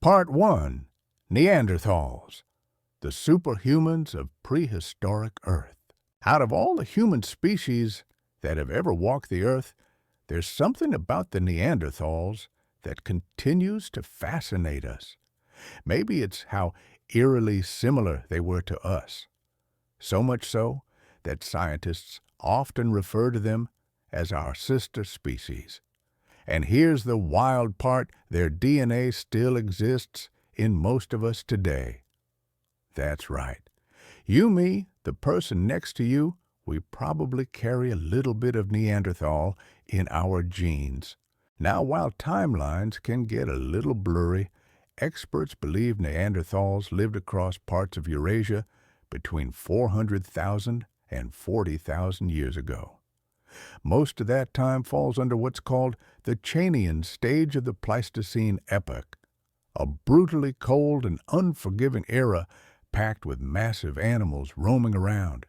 Part 1. Neanderthals, the superhumans of prehistoric Earth. Out of all the human species that have ever walked the Earth, there's something about the Neanderthals that continues to fascinate us. Maybe it's how eerily similar they were to us. So much so that scientists often refer to them as our sister species. And here's the wild part, their DNA still exists in most of us today. That's right. You, me, the person next to you, we probably carry a little bit of Neanderthal in our genes. Now, while timelines can get a little blurry, experts believe Neanderthals lived across parts of Eurasia between 400,000 and 40,000 years ago. Most of that time falls under what's called the Chainian stage of the Pleistocene epoch, a brutally cold and unforgiving era packed with massive animals roaming around.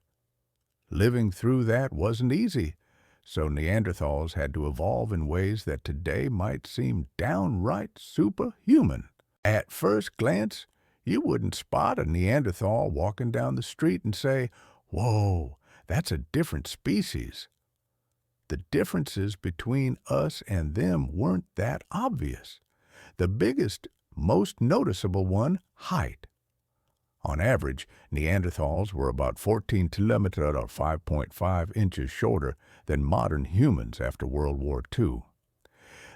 Living through that wasn't easy, so Neanderthals had to evolve in ways that today might seem downright superhuman. At first glance, you wouldn't spot a Neanderthal walking down the street and say, "Whoa, that's a different species." The differences between us and them weren't that obvious. The biggest, most noticeable one, height. On average, Neanderthals were about 14 kilometers or 5.5 inches shorter than modern humans after World War II.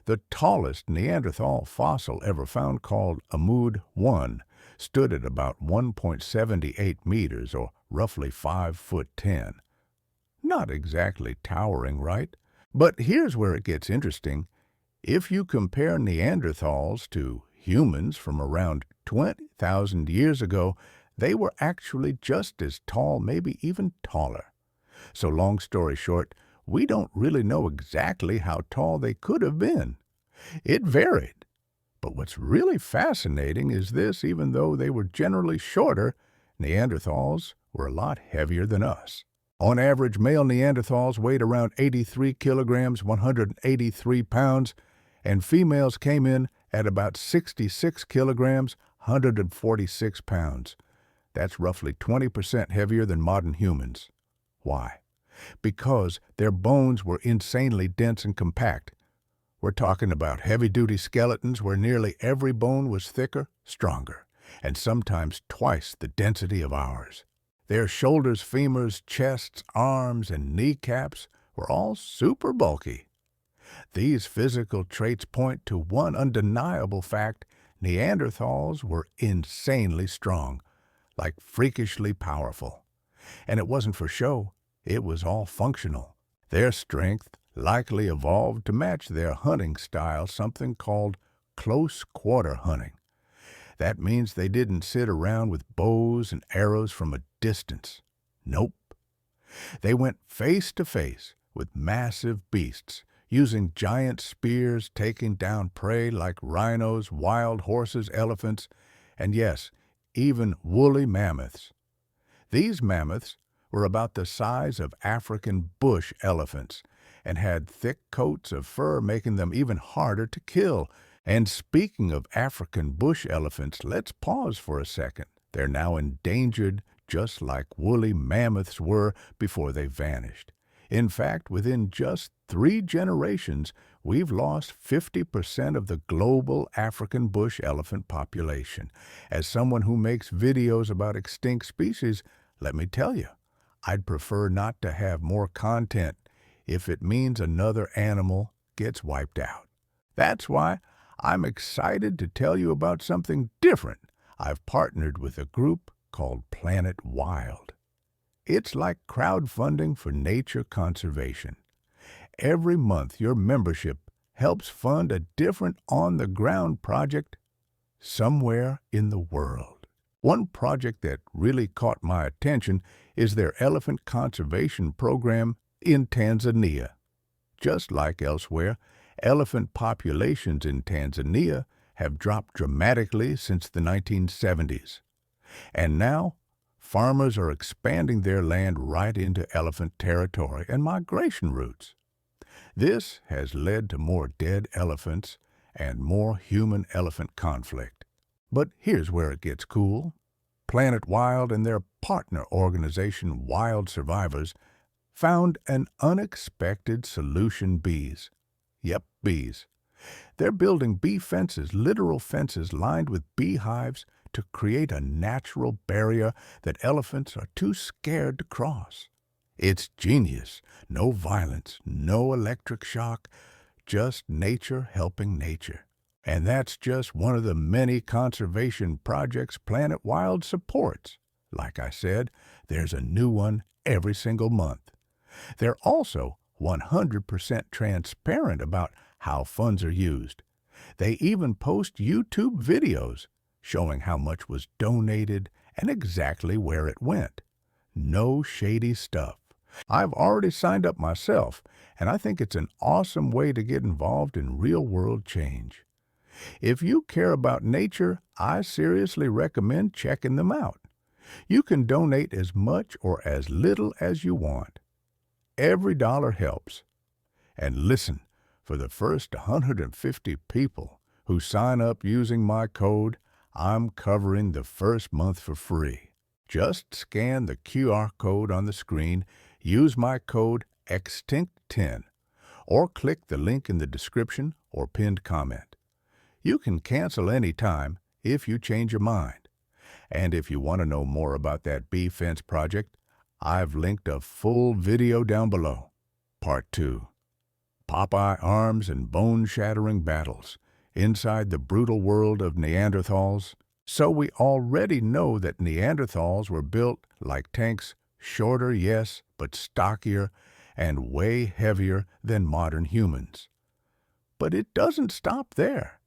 The tallest Neanderthal fossil ever found, called Amud 1, stood at about 1.78 meters or roughly 5 foot 10. Not exactly towering, right? But here's where it gets interesting. If you compare Neanderthals to humans from around 20,000 years ago, they were actually just as tall, maybe even taller. So long story short, we don't really know exactly how tall they could have been. It varied. But what's really fascinating is this: even though they were generally shorter, Neanderthals were a lot heavier than us. On average, male Neanderthals weighed around 83 kilograms, 183 pounds, and females came in at about 66 kilograms, 146 pounds. That's roughly 20% heavier than modern humans. Why? Because their bones were insanely dense and compact. We're talking about heavy-duty skeletons where nearly every bone was thicker, stronger, and sometimes twice the density of ours. Their shoulders, femurs, chests, arms, and kneecaps were all super bulky. These physical traits point to one undeniable fact: Neanderthals were insanely strong, like freakishly powerful. And it wasn't for show, it was all functional. Their strength likely evolved to match their hunting style, something called close quarter hunting. That means they didn't sit around with bows and arrows from a distance. Nope. They went face to face with massive beasts, using giant spears, taking down prey like rhinos, wild horses, elephants, and yes, even woolly mammoths. These mammoths were about the size of African bush elephants and had thick coats of fur, making them even harder to kill. And speaking of African bush elephants, let's pause for a second. They're now endangered, just like woolly mammoths were before they vanished. In fact, within just 3 generations, we've lost 50% of the global African bush elephant population. As someone who makes videos about extinct species, let me tell you, I'd prefer not to have more content if it means another animal gets wiped out. That's why I'm excited to tell you about something different. I've partnered with a group called Planet Wild. It's like crowdfunding for nature conservation. Every month, your membership helps fund a different on-the-ground project somewhere in the world. One project that really caught my attention is their elephant conservation program in Tanzania. Just like elsewhere, elephant populations in Tanzania have dropped dramatically since the 1970s. And now, farmers are expanding their land right into elephant territory and migration routes. This has led to more dead elephants and more human-elephant conflict. But here's where it gets cool. Planet Wild and their partner organization Wild Survivors found an unexpected solution: bees. Yep, bees. They're building bee fences, literal fences lined with beehives to create a natural barrier that elephants are too scared to cross. It's genius. No violence, no electric shock, just nature helping nature. And that's just one of the many conservation projects Planet Wild supports. Like I said, there's a new one every single month. They're also 100% transparent about how funds are used. They even post YouTube videos showing how much was donated and exactly where it went. No shady stuff. I've already signed up myself, and I think it's an awesome way to get involved in real-world change. If you care about nature, I seriously recommend checking them out. You can donate as much or as little as you want. Every dollar helps. And listen, for the first 150 people who sign up using my code, I'm covering the first month for free. Just scan the QR code on the screen, use my code EXTINCT10, or click the link in the description or pinned comment. You can cancel any time if you change your mind. And if you want to know more about that bee fence project, I've linked a full video down below. Part 2. Popeye arms and bone-shattering battles inside the brutal world of Neanderthals. So we already know that Neanderthals were built like tanks, shorter, yes, but stockier and way heavier than modern humans. But it doesn't stop there.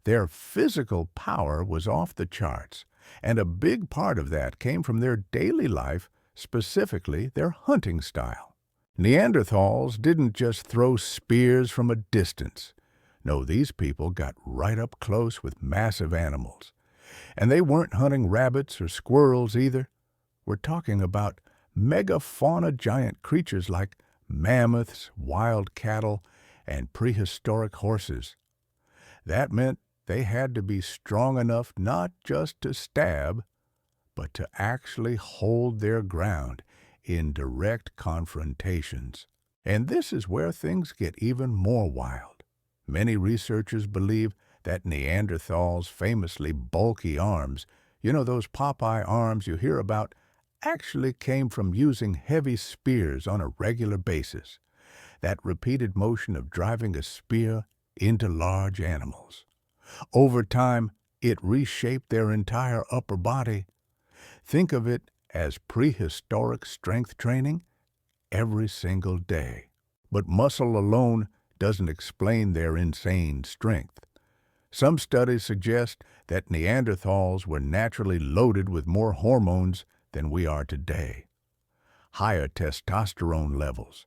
Their physical power was off the charts, and a big part of that came from their daily life, specifically their hunting style. Neanderthals didn't just throw spears from a distance. No, these people got right up close with massive animals. And they weren't hunting rabbits or squirrels either. We're talking about megafauna giant creatures like mammoths, wild cattle, and prehistoric horses. That meant they had to be strong enough not just to stab, but to actually hold their ground in direct confrontations. And this is where things get even more wild. Many researchers believe that Neanderthals' famously bulky arms, those Popeye arms you hear about, actually came from using heavy spears on a regular basis. That repeated motion of driving a spear into large animals. Over time, it reshaped their entire upper body. Think of it as prehistoric strength training every single day. But muscle alone doesn't explain their insane strength. Some studies suggest that Neanderthals were naturally loaded with more hormones than we are today. Higher testosterone levels.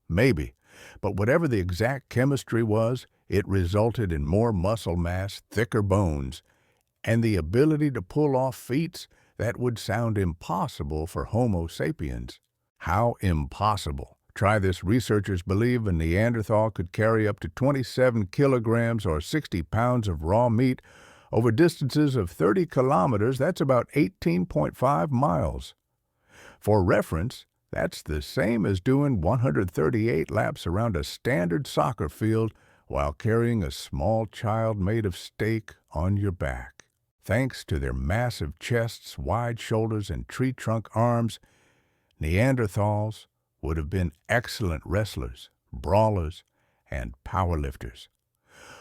Maybe, but whatever the exact chemistry was, it resulted in more muscle mass, thicker bones, and the ability to pull off feats that would sound impossible for Homo sapiens. How impossible? Try this. Researchers believe a Neanderthal could carry up to 27 kilograms or 60 pounds of raw meat over distances of 30 kilometers. That's about 18.5 miles. For reference, that's the same as doing 138 laps around a standard soccer field while carrying a small child made of steak on your back. Thanks to their massive chests, wide shoulders, and tree-trunk arms, Neanderthals would have been excellent wrestlers, brawlers, and powerlifters.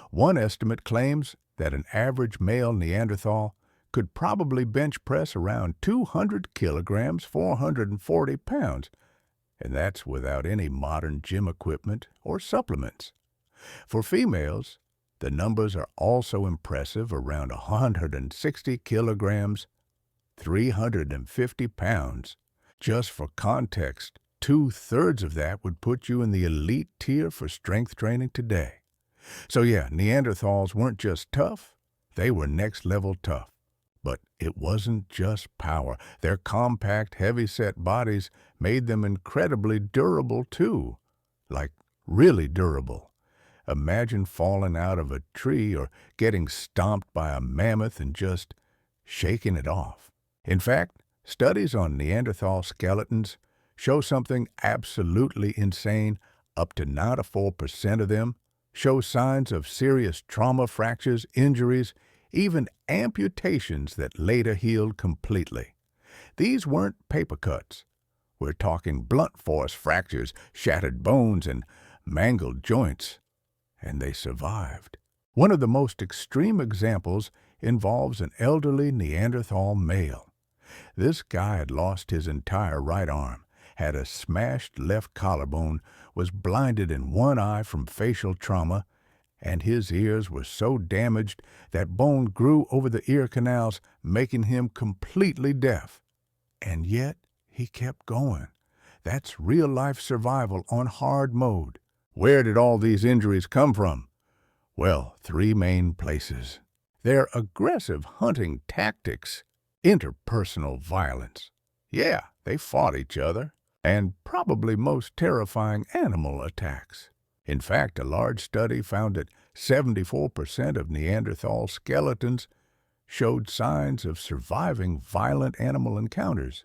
One estimate claims that an average male Neanderthal could probably bench press around 200 kilograms, 440 pounds, and that's without any modern gym equipment or supplements. For females, the numbers are also impressive, around 160 kilograms, 350 pounds. Just for context, 2/3 of that would put you in the elite tier for strength training today. So yeah, Neanderthals weren't just tough, they were next-level tough. But it wasn't just power. Their compact, heavy-set bodies made them incredibly durable too. Like, really durable. Imagine falling out of a tree or getting stomped by a mammoth and just shaking it off. In fact, studies on Neanderthal skeletons show something absolutely insane. Up to 94% of them show signs of serious trauma, fractures, injuries, even amputations that later healed completely. These weren't paper cuts. We're talking blunt force fractures, shattered bones, and mangled joints. And they survived. One of the most extreme examples involves an elderly Neanderthal male. This guy had lost his entire right arm, had a smashed left collarbone, was blinded in one eye from facial trauma, and his ears were so damaged that bone grew over the ear canals, making him completely deaf. And yet, he kept going. That's real-life survival on hard mode. Where did all these injuries come from? Well, three main places. Their aggressive hunting tactics, interpersonal violence. Yeah, they fought each other. And probably most terrifying, animal attacks. In fact, a large study found that 74% of Neanderthal skeletons showed signs of surviving violent animal encounters.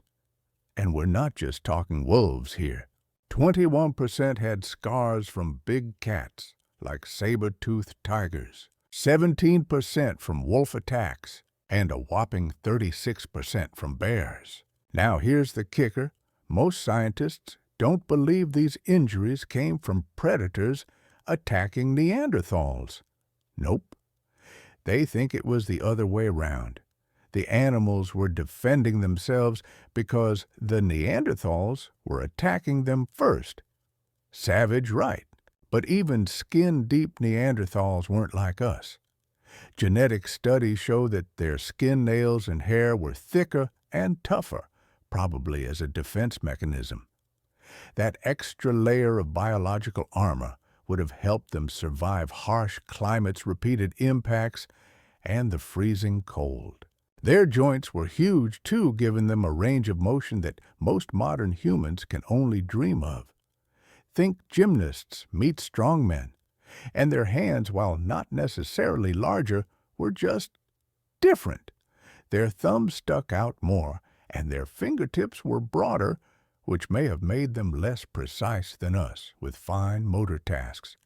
And we're not just talking wolves here. 21% had scars from big cats, like saber-toothed tigers, 17% from wolf attacks, and a whopping 36% from bears. Now here's the kicker. Most scientists don't believe these injuries came from predators attacking Neanderthals. Nope. They think it was the other way around. The animals were defending themselves because the Neanderthals were attacking them first. Savage, right. But even skin-deep Neanderthals weren't like us. Genetic studies show that their skin, nails, and hair were thicker and tougher, probably as a defense mechanism. That extra layer of biological armor would have helped them survive harsh climates, repeated impacts, and the freezing cold. Their joints were huge, too, giving them a range of motion that most modern humans can only dream of. Think gymnasts meet strongmen, and their hands, while not necessarily larger, were just different. Their thumbs stuck out more, and their fingertips were broader, which may have made them less precise than us with fine motor tasks,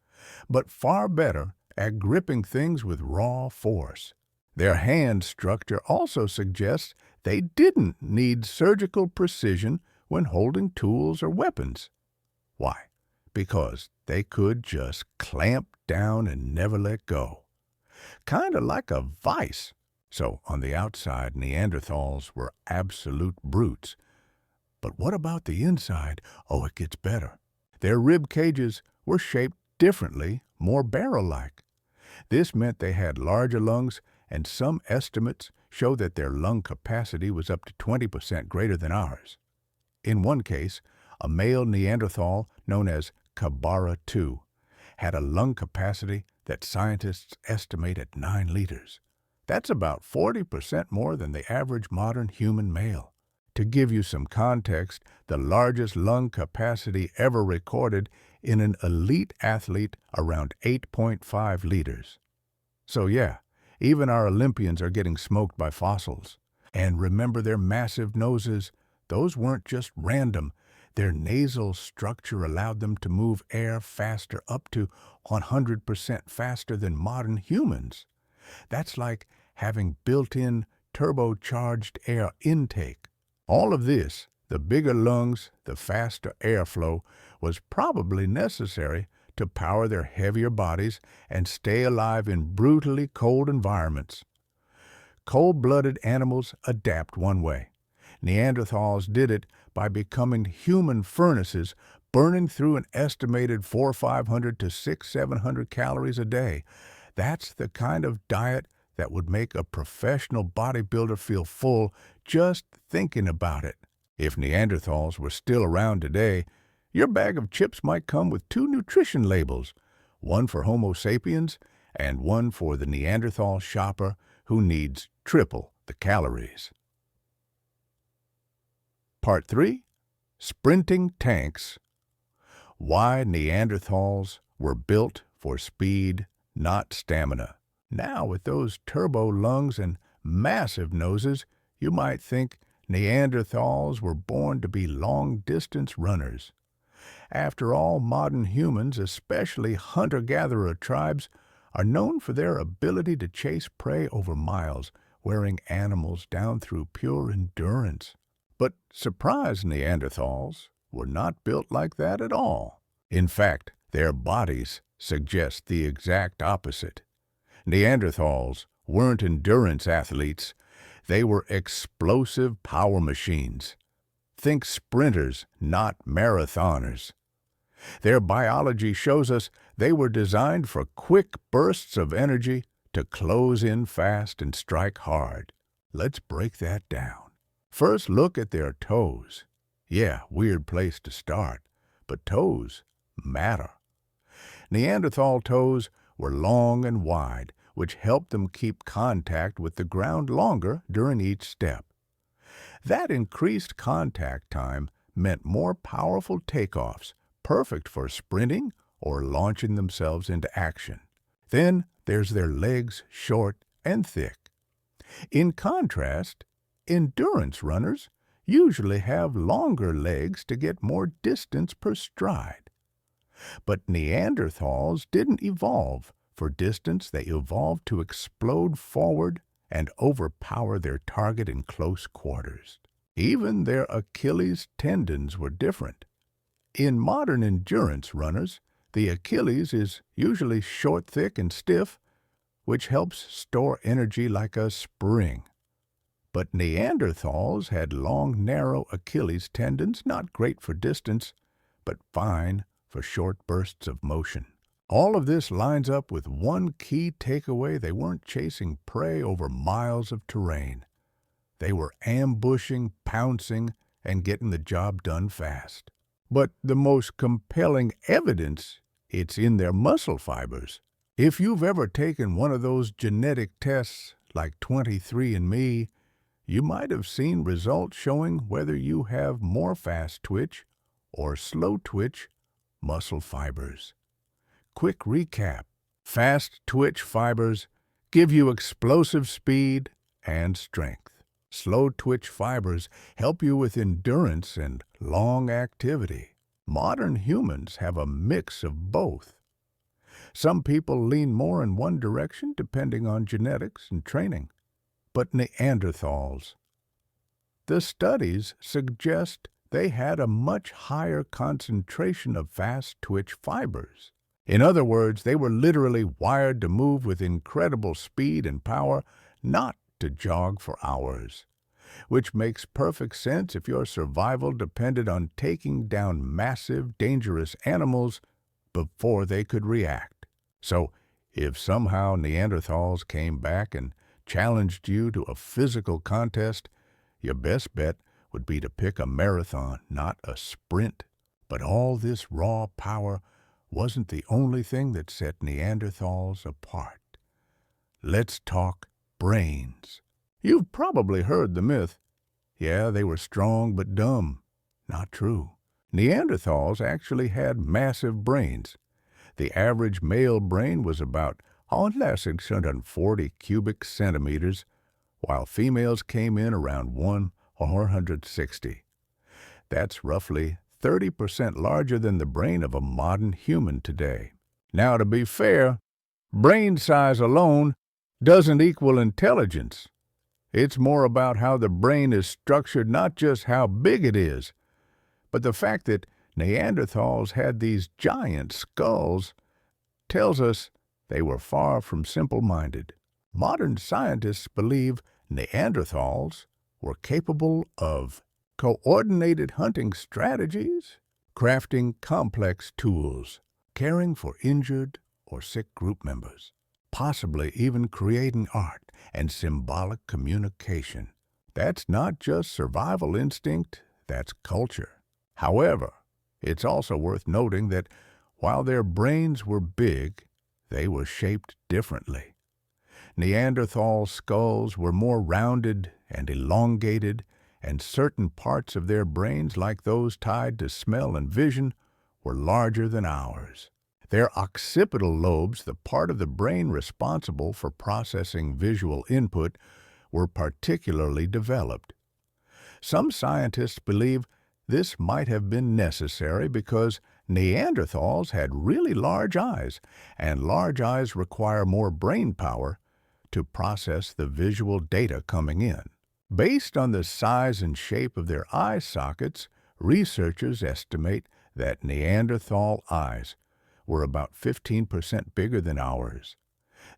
but far better at gripping things with raw force. Their hand structure also suggests they didn't need surgical precision when holding tools or weapons. Why? Because they could just clamp down and never let go. Kinda like a vice. So, on the outside, Neanderthals were absolute brutes. But what about the inside? Oh, it gets better. Their rib cages were shaped differently, more barrel-like. This meant they had larger lungs, and some estimates show that their lung capacity was up to 20% greater than ours. In one case, a male Neanderthal known as Kabara II had a lung capacity that scientists estimate at 9 liters. That's about 40% more than the average modern human male. To give you some context, the largest lung capacity ever recorded in an elite athlete around 8.5 liters. So yeah, even our Olympians are getting smoked by fossils. And remember their massive noses? Those weren't just random. Their nasal structure allowed them to move air faster, up to 100% faster than modern humans. That's like having built-in turbocharged air intake. All of this, the bigger lungs, the faster airflow, was probably necessary to power their heavier bodies and stay alive in brutally cold environments. Cold-blooded animals adapt one way. Neanderthals did it by becoming human furnaces, burning through an estimated 400-500 to 600-700 calories a day. That's the kind of diet that would make a professional bodybuilder feel full just thinking about it. If Neanderthals were still around today, your bag of chips might come with 2 nutrition labels, one for Homo sapiens and one for the Neanderthal shopper who needs triple the calories. Part 3. Sprinting Tanks. Why Neanderthals were built for speed, not stamina. Now, with those turbo lungs and massive noses, you might think Neanderthals were born to be long-distance runners. After all, modern humans, especially hunter-gatherer tribes, are known for their ability to chase prey over miles, wearing animals down through pure endurance. But surprise, Neanderthals were not built like that at all. In fact, their bodies suggest the exact opposite. Neanderthals weren't endurance athletes. They were explosive power machines. Think sprinters, not marathoners. Their biology shows us they were designed for quick bursts of energy to close in fast and strike hard. Let's break that down. First, look at their toes. Yeah, weird place to start, but toes matter. Neanderthal toes were long and wide, which helped them keep contact with the ground longer during each step. That increased contact time meant more powerful takeoffs, perfect for sprinting or launching themselves into action. Then there's their legs, short and thick. In contrast, endurance runners usually have longer legs to get more distance per stride. But Neanderthals didn't evolve for distance. They evolved to explode forward and overpower their target in close quarters. Even their Achilles tendons were different. In modern endurance runners, the Achilles is usually short, thick, and stiff, which helps store energy like a spring. But Neanderthals had long, narrow Achilles tendons, not great for distance, but fine for short bursts of motion. All of this lines up with one key takeaway: they weren't chasing prey over miles of terrain. They were ambushing, pouncing, and getting the job done fast. But the most compelling evidence, it's in their muscle fibers. If you've ever taken one of those genetic tests like 23andMe, you might have seen results showing whether you have more fast-twitch or slow-twitch muscle fibers. Quick recap: fast-twitch fibers give you explosive speed and strength. Slow-twitch fibers help you with endurance and long activity. Modern humans have a mix of both. Some people lean more in one direction depending on genetics and training. But Neanderthals, the studies suggest they had a much higher concentration of fast-twitch fibers. In other words, they were literally wired to move with incredible speed and power, not to jog for hours, which makes perfect sense if your survival depended on taking down massive, dangerous animals before they could react. So, if somehow Neanderthals came back and challenged you to a physical contest, your best bet would be to pick a marathon, not a sprint. But all this raw power wasn't the only thing that set Neanderthals apart. Let's talk brains. You've probably heard the myth, yeah, they were strong but dumb. Not true. Neanderthals actually had massive brains. The average male brain was about 640 cubic centimeters, while females came in around 160. That's roughly 30% larger than the brain of a modern human today. Now, to be fair, brain size alone doesn't equal intelligence. It's more about how the brain is structured, not just how big it is. But the fact that Neanderthals had these giant skulls tells us they were far from simple-minded. Modern scientists believe Neanderthals were capable of coordinated hunting strategies, crafting complex tools, caring for injured or sick group members, possibly even creating art and symbolic communication. That's not just survival instinct, that's culture. However, it's also worth noting that while their brains were big, they were shaped differently. Neanderthal skulls were more rounded and elongated, and certain parts of their brains, like those tied to smell and vision, were larger than ours. Their occipital lobes, the part of the brain responsible for processing visual input, were particularly developed. Some scientists believe this might have been necessary because Neanderthals had really large eyes, and large eyes require more brain power to process the visual data coming in. Based on the size and shape of their eye sockets, researchers estimate that Neanderthal eyes were about 15% bigger than ours.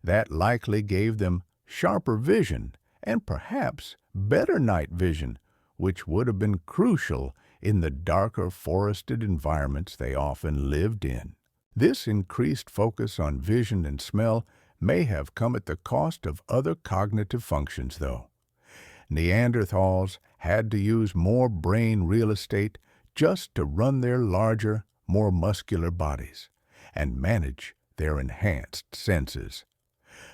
That likely gave them sharper vision and perhaps better night vision, which would have been crucial in the darker forested environments they often lived in. This increased focus on vision and smell may have come at the cost of other cognitive functions, though. Neanderthals had to use more brain real estate just to run their larger, more muscular bodies and manage their enhanced senses.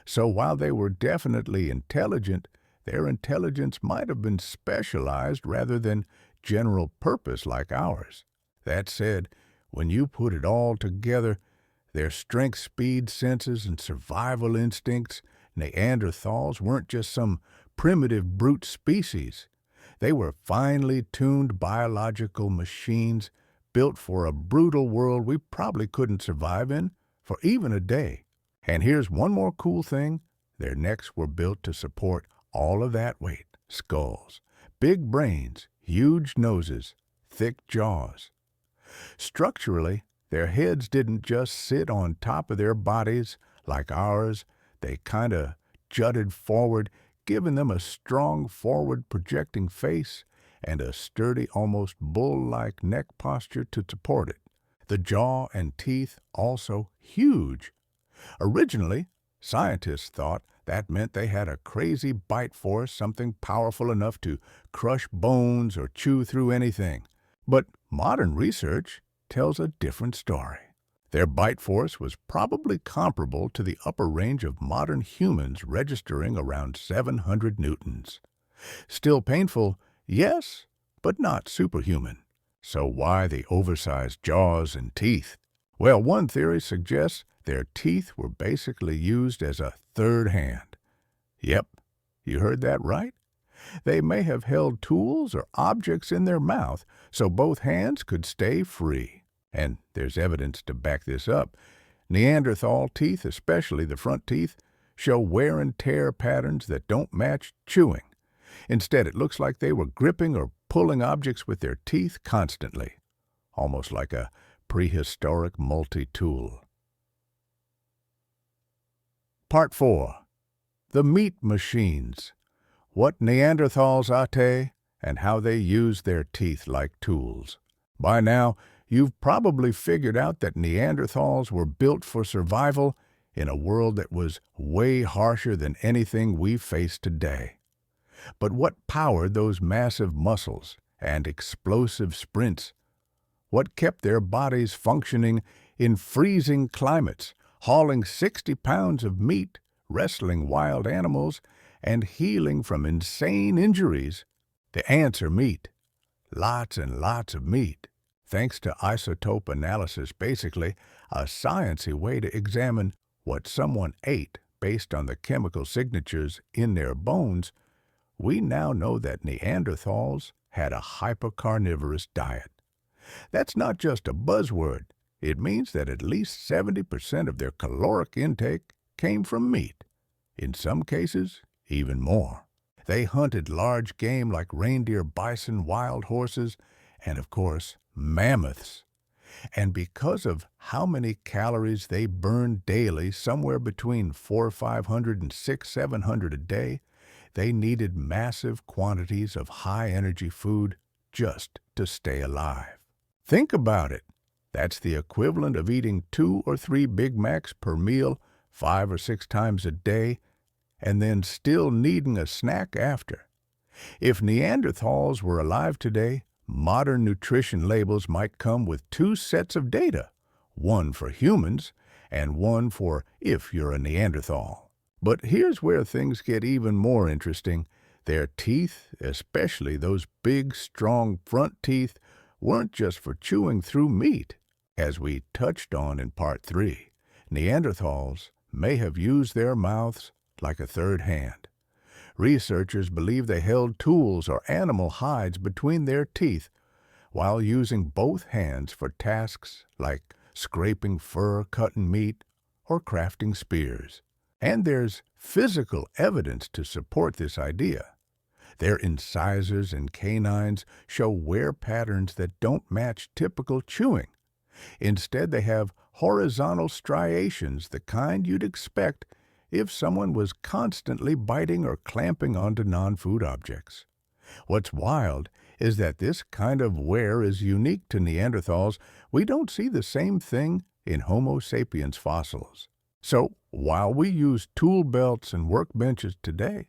So while they were definitely intelligent, their intelligence might have been specialized rather than general purpose like ours. That said, when you put it all together, their strength, speed, senses, and survival instincts, Neanderthals weren't just some primitive brute species. They were finely tuned biological machines built for a brutal world we probably couldn't survive in for even a day. And here's one more cool thing. Their necks were built to support all of that weight. Skulls, big brains, huge noses, thick jaws. Structurally, their heads didn't just sit on top of their bodies like ours. They kind of jutted forward, giving them a strong forward projecting face and a sturdy, almost bull-like neck posture to support it. The jaw and teeth also huge. Originally, scientists thought that meant they had a crazy bite force, something powerful enough to crush bones or chew through anything. But modern research tells a different story. Their bite force was probably comparable to the upper range of modern humans, registering around 700 newtons. Still painful, yes, but not superhuman. So why the oversized jaws and teeth? Well, one theory suggests their teeth were basically used as a third hand. Yep, you heard that right. They may have held tools or objects in their mouth so both hands could stay free. And there's evidence to back this up. Neanderthal teeth, especially the front teeth, show wear and tear patterns that don't match chewing. Instead, it looks like they were gripping or pulling objects with their teeth constantly, almost like a prehistoric multi-tool. Part 4. The Meat Machines. What Neanderthals ate and how they used their teeth like tools. By now, you've probably figured out that Neanderthals were built for survival in a world that was way harsher than anything we face today. But what powered those massive muscles and explosive sprints? What kept their bodies functioning in freezing climates, hauling 60 pounds of meat, wrestling wild animals, and healing from insane injuries? The answer: meat. Lots and lots of meat. Thanks to isotope analysis, basically a sciencey way to examine what someone ate based on the chemical signatures in their bones, we now know that Neanderthals had a hypercarnivorous diet. That's not just a buzzword. It means that at least 70% of their caloric intake came from meat. In some cases, even more. They hunted large game like reindeer, bison, wild horses, and of course, mammoths. And because of how many calories they burned daily, somewhere between 400-500 and 600-700 a day, they needed massive quantities of high-energy food just to stay alive. Think about it. That's the equivalent of eating 2 or 3 Big Macs per meal 5 or 6 times a day, and then still needing a snack after. If Neanderthals were alive today, modern nutrition labels might come with 2 sets of data, one for humans and one for if you're a Neanderthal. But here's where things get even more interesting. Their teeth, especially those big, strong front teeth, weren't just for chewing through meat. As we touched on in Part 3, Neanderthals may have used their mouths like a third hand. Researchers believe they held tools or animal hides between their teeth while using both hands for tasks like scraping fur, cutting meat, or crafting spears. And there's physical evidence to support this idea. Their incisors and canines show wear patterns that don't match typical chewing. Instead, they have horizontal striations, the kind you'd expect if someone was constantly biting or clamping onto non-food objects. What's wild is that this kind of wear is unique to Neanderthals. We don't see the same thing in Homo sapiens fossils. So, while we use tool belts and workbenches today,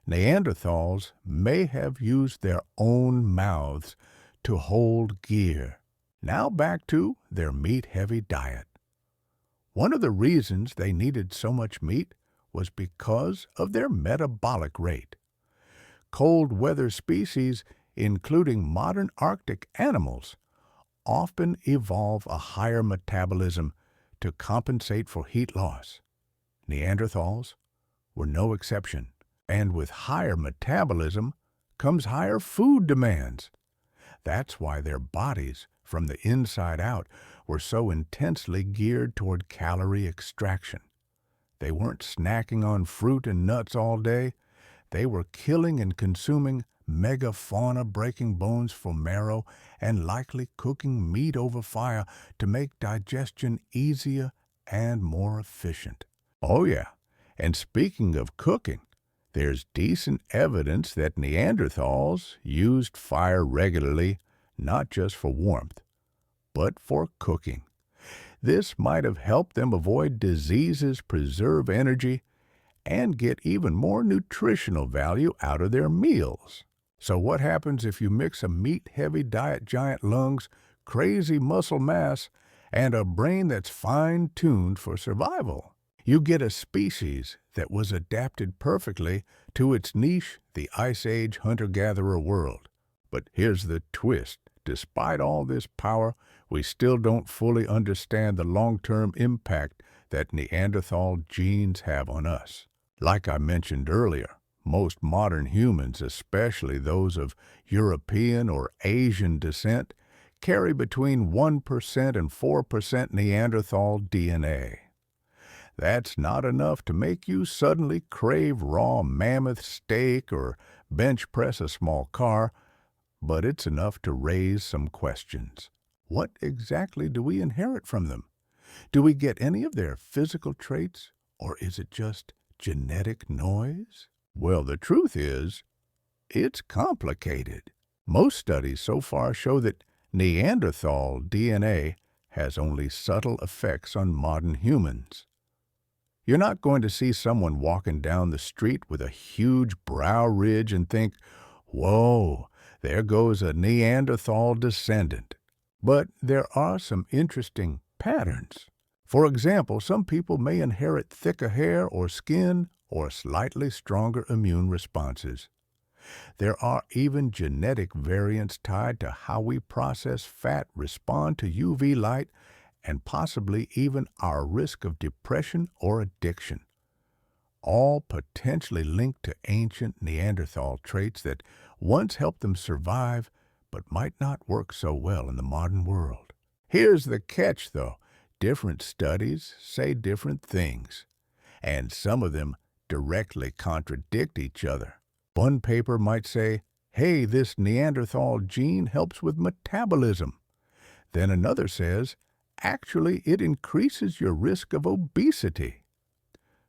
Neanderthals may have used their own mouths to hold gear. Now back to their meat-heavy diet. One of the reasons they needed so much meat was because of their metabolic rate. Cold weather species, including modern Arctic animals, often evolve a higher metabolism to compensate for heat loss. Neanderthals were no exception, and with higher metabolism comes higher food demands. That's why their bodies, from the inside out, were so intensely geared toward calorie extraction. They weren't snacking on fruit and nuts all day. They were killing and consuming megafauna, breaking bones for marrow, and likely cooking meat over fire to make digestion easier and more efficient. Oh yeah, and speaking of cooking, there's decent evidence that Neanderthals used fire regularly, not just for warmth, but for cooking. This might have helped them avoid diseases, preserve energy, and get even more nutritional value out of their meals. So what happens if you mix a meat-heavy diet, giant lungs, crazy muscle mass, and a brain that's fine-tuned for survival? You get a species that was adapted perfectly to its niche, the Ice Age hunter-gatherer world. But here's the twist. Despite all this power, we still don't fully understand the long-term impact that Neanderthal genes have on us. Like I mentioned earlier, most modern humans, especially those of European or Asian descent, carry between 1% and 4% Neanderthal DNA. That's not enough to make you suddenly crave raw mammoth steak or bench press a small car, but it's enough to raise some questions. What exactly do we inherit from them? Do we get any of their physical traits, or is it just genetic noise? Well, the truth is, it's complicated. Most studies so far show that Neanderthal DNA has only subtle effects on modern humans. You're not going to see someone walking down the street with a huge brow ridge and think, "Whoa, there goes a Neanderthal descendant." But there are some interesting patterns. For example, some people may inherit thicker hair or skin or slightly stronger immune responses. There are even genetic variants tied to how we process fat, respond to UV light, and possibly even our risk of depression or addiction. All potentially linked to ancient Neanderthal traits that once helped them survive but might not work so well in the modern world. Here's the catch, though. Different studies say different things, and some of them directly contradict each other. One paper might say, "Hey, this Neanderthal gene helps with metabolism." Then another says, "Actually, it increases your risk of obesity."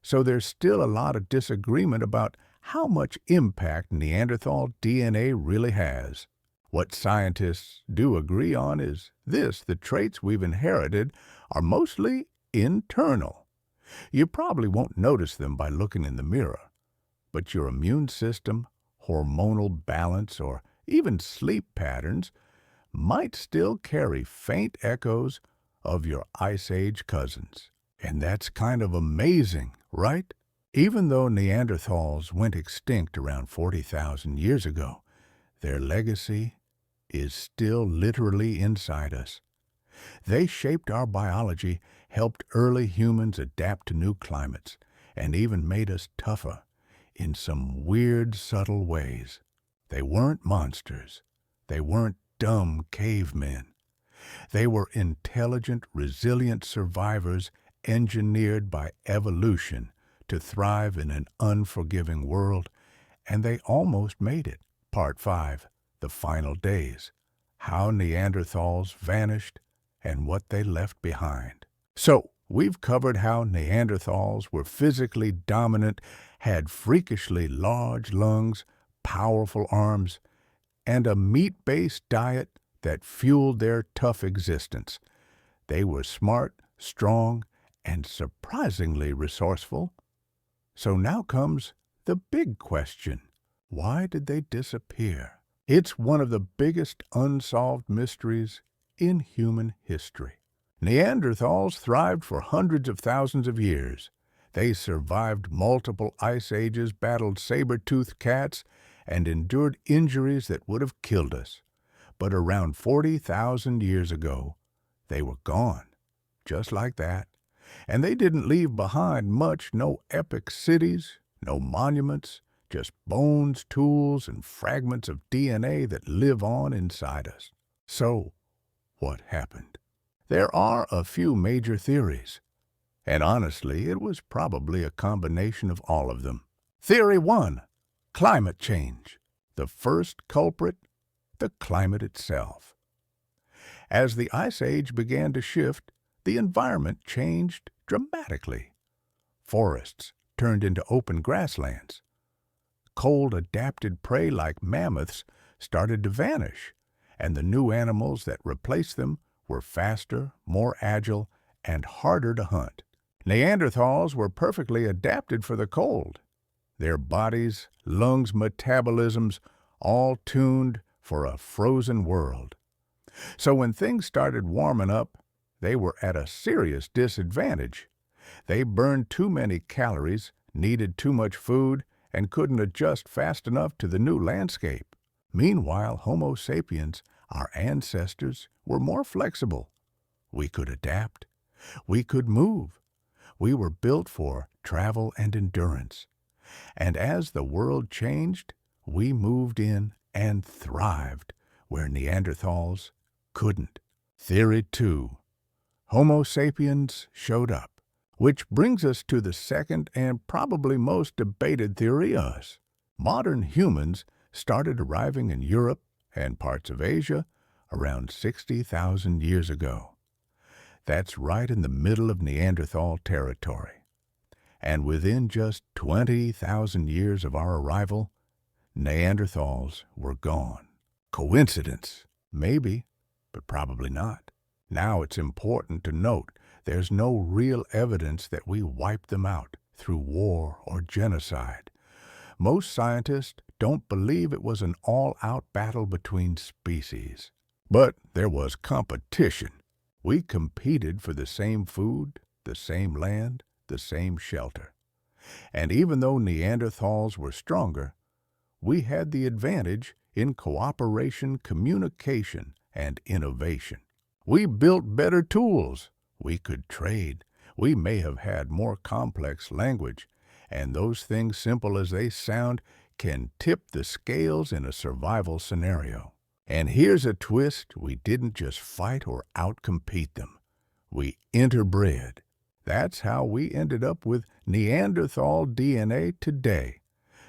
So there's still a lot of disagreement about how much impact Neanderthal DNA really has. What scientists do agree on is this: the traits we've inherited are mostly internal. You probably won't notice them by looking in the mirror, but your immune system, hormonal balance, or even sleep patterns might still carry faint echoes of your Ice Age cousins. And that's kind of amazing, right? Even though Neanderthals went extinct around 40,000 years ago, their legacy is still literally inside us. They shaped our biology, helped early humans adapt to new climates, and even made us tougher in some weird, subtle ways. They weren't monsters. They weren't dumb cavemen. They were intelligent, resilient survivors engineered by evolution to thrive in an unforgiving world, and they almost made it. Part 5, The Final Days, How Neanderthals Vanished and What They Left Behind. So, we've covered how Neanderthals were physically dominant, had freakishly large lungs, powerful arms, and a meat-based diet that fueled their tough existence. They were smart, strong, and surprisingly resourceful. So now comes the big question. Why did they disappear? It's one of the biggest unsolved mysteries in human history. Neanderthals thrived for hundreds of thousands of years. They survived multiple ice ages, battled saber-toothed cats, and endured injuries that would have killed us. But around 40,000 years ago, they were gone, just like that. And they didn't leave behind much, no epic cities, no monuments, just bones, tools, and fragments of DNA that live on inside us. So, what happened? There are a few major theories, and honestly, it was probably a combination of all of them. Theory 1, climate change. The first culprit, the climate itself. As the Ice Age began to shift, the environment changed dramatically. Forests turned into open grasslands. Cold-adapted prey like mammoths started to vanish, and the new animals that replaced them were faster, more agile, and harder to hunt. Neanderthals were perfectly adapted for the cold. Their bodies, lungs, metabolisms, all tuned for a frozen world. So when things started warming up, they were at a serious disadvantage. They burned too many calories, needed too much food, and couldn't adjust fast enough to the new landscape. Meanwhile, Homo sapiens, our ancestors, were more flexible. We could adapt. We could move. We were built for travel and endurance. And as the world changed, we moved in and thrived where Neanderthals couldn't. Theory 2. Homo sapiens showed up, which brings us to the second and probably most debated theory of us. Modern humans started arriving in Europe and parts of Asia around 60,000 years ago. That's right in the middle of Neanderthal territory. And within just 20,000 years of our arrival, Neanderthals were gone. Coincidence? Maybe, but probably not. Now it's important to note there's no real evidence that we wiped them out through war or genocide. Most scientists don't believe it was an all-out battle between species. But there was competition. We competed for the same food, the same land, the same shelter. And even though Neanderthals were stronger, we had the advantage in cooperation, communication, and innovation. We built better tools. We could trade. We may have had more complex language, and those things, simple as they sound, can tip the scales in a survival scenario. And here's a twist: we didn't just fight or outcompete them. We interbred. That's how we ended up with Neanderthal DNA today.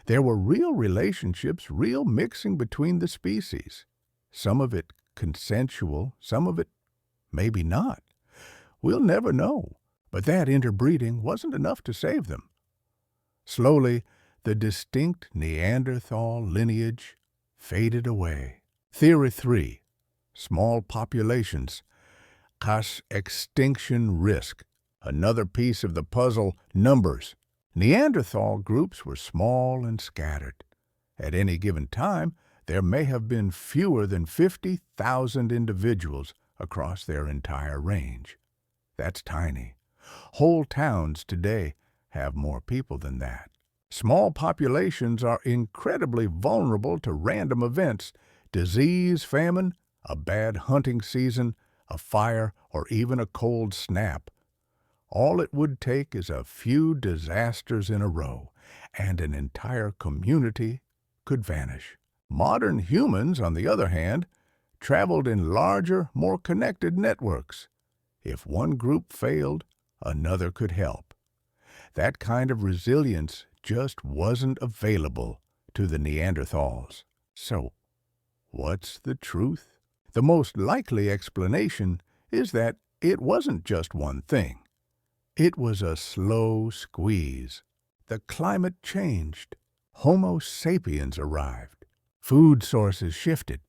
There were real relationships, real mixing between the species. Some of it consensual, some of it maybe not. We'll never know, but that interbreeding wasn't enough to save them. Slowly, the distinct Neanderthal lineage faded away. Theory 3. Small populations cause extinction risk. Another piece of the puzzle, numbers. Neanderthal groups were small and scattered. At any given time, there may have been fewer than 50,000 individuals across their entire range. That's tiny. Whole towns today have more people than that. Small populations are incredibly vulnerable to random events: disease, famine, a bad hunting season, a fire, or even a cold snap. All it would take is a few disasters in a row, and an entire community could vanish. Modern humans, on the other hand, traveled in larger, more connected networks. If one group failed, another could help. That kind of resilience just wasn't available to the Neanderthals. So, what's the truth? The most likely explanation is that it wasn't just one thing. It was a slow squeeze. The climate changed. Homo sapiens arrived. Food sources shifted.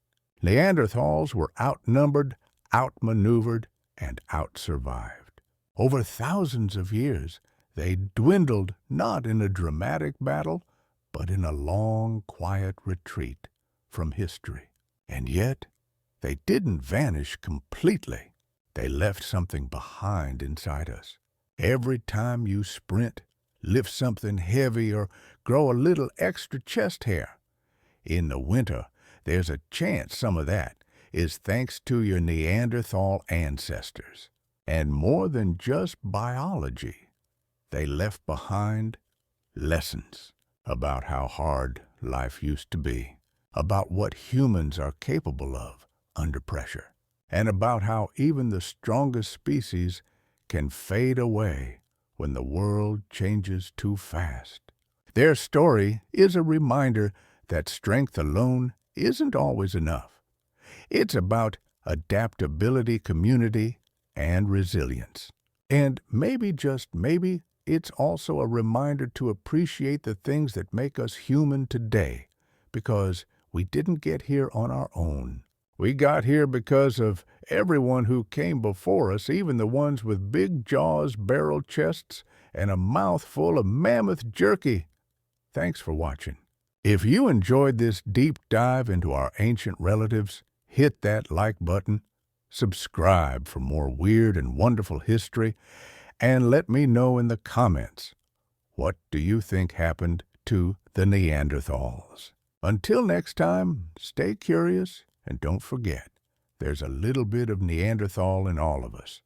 Neanderthals were outnumbered, outmaneuvered, and outsurvived. Over thousands of years, they dwindled not in a dramatic battle, but in a long, quiet retreat from history. And yet, they didn't vanish completely. They left something behind inside us. Every time you sprint, lift something heavy, or grow a little extra chest hair, in the winter, there's a chance some of that is thanks to your Neanderthal ancestors. And more than just biology, they left behind lessons about how hard life used to be, about what humans are capable of under pressure, and about how even the strongest species can fade away when the world changes too fast. Their story is a reminder that strength alone isn't always enough. It's about adaptability, community, and resilience. And maybe, just maybe, it's also a reminder to appreciate the things that make us human today, because we didn't get here on our own. We got here because of everyone who came before us, even the ones with big jaws, barrel chests, and a mouth full of mammoth jerky. Thanks for watching. If you enjoyed this deep dive into our ancient relatives, hit that like button, subscribe for more weird and wonderful history, and let me know in the comments, what do you think happened to the Neanderthals? Until next time, stay curious, and don't forget, there's a little bit of Neanderthal in all of us.